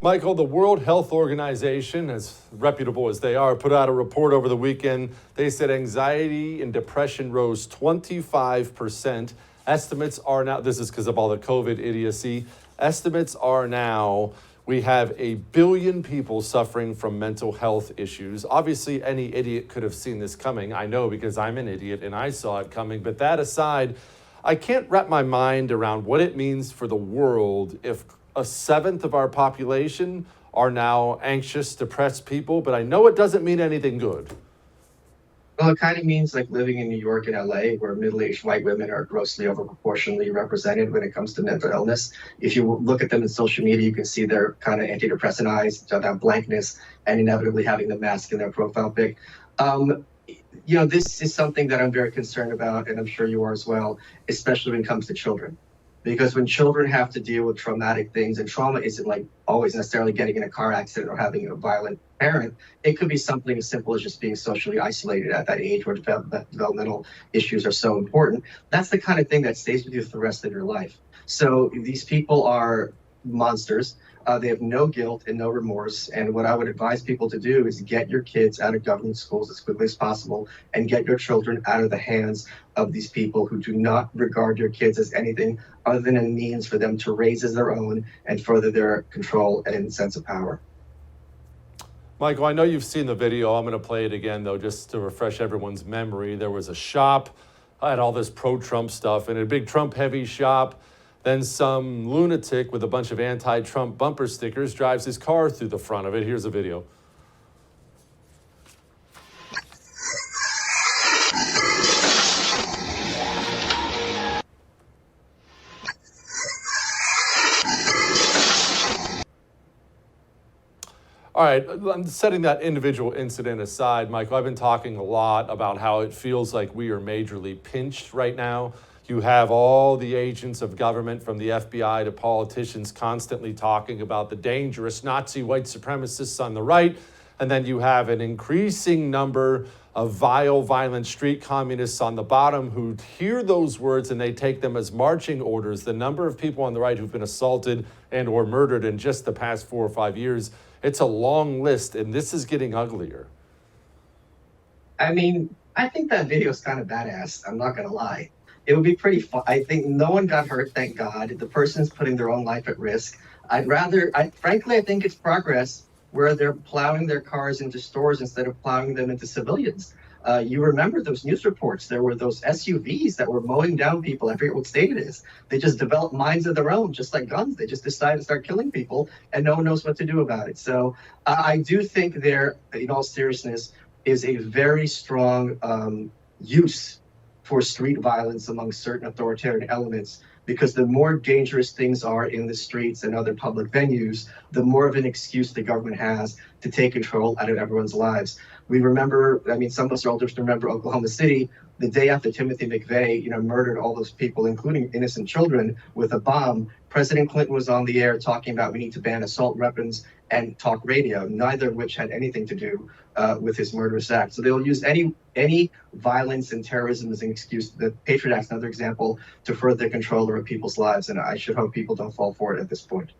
Michael, the World Health Organization, as reputable as they are, put out a report over the weekend. They said anxiety and depression rose 25%. Estimates are now, this is because of all the COVID idiocy, estimates are now we have 1 billion people suffering from mental health issues. Obviously, any idiot could have seen this coming. I know because I'm an idiot and I saw it coming. But that aside, I can't wrap my mind around what it means for the world if a seventh of our population are now anxious, depressed people, but I know it doesn't mean anything good. Well, it kind of means like living in New York and LA, where middle-aged white women are grossly overproportionally represented when it comes to mental illness. If you look at them in social media, you can see their kind of antidepressant eyes, that blankness, and inevitably having the mask in their profile pic. This is something that I'm very concerned about, and I'm sure you are as well, especially when it comes to children. Because when children have to deal with traumatic things, and trauma isn't like always necessarily getting in a car accident or having a violent parent, it could be something as simple as just being socially isolated at that age where developmental issues are so important. That's the kind of thing that stays with you for the rest of your life. So these people are monsters. They have no guilt and no remorse. And what I would advise people to do is get your kids out of government schools as quickly as possible and get your children out of the hands of these people who do not regard your kids as anything other than a means for them to raise as their own and further their control and sense of power. Michael, I know you've seen the video. I'm going to play it again, though, just to refresh everyone's memory. There was a shop, had all this pro-Trump stuff, and a big Trump-heavy shop. Then some lunatic with a bunch of anti-Trump bumper stickers drives his car through the front of it. Here's a video. All right, I'm setting that individual incident aside, Michael. I've been talking a lot about how it feels like we are majorly pinched right now. You have all the agents of government, from the FBI to politicians, constantly talking about the dangerous Nazi white supremacists on the right. And then you have an increasing number of vile, violent street communists on the bottom who hear those words and they take them as marching orders. The number of people on the right who've been assaulted and or murdered in just the past 4 or 5 years, it's a long list, and this is getting uglier. I mean, I think that video is kind of badass. I'm not going to lie. It would be pretty fun. I think no one got hurt, thank God. The person's putting their own life at risk. Frankly, I think it's progress where they're plowing their cars into stores instead of plowing them into civilians. You remember those news reports. There were those SUVs that were mowing down people. I forget what state it is. They just developed minds of their own, just like guns. They just decide to start killing people, and no one knows what to do about it. So I do think there, in all seriousness, is a very strong use for street violence among certain authoritarian elements, because the more dangerous things are in the streets and other public venues, the more of an excuse the government has to take control out of everyone's lives. We remember, I mean, some of us are old enough to remember Oklahoma City, the day after Timothy McVeigh, murdered all those people, including innocent children, with a bomb. President Clinton was on the air talking about we need to ban assault weapons and talk radio, neither of which had anything to do with his murderous act. So they'll use any violence and terrorism as an excuse. The Patriot Act is another example to further control over people's lives, and I should hope people don't fall for it at this point.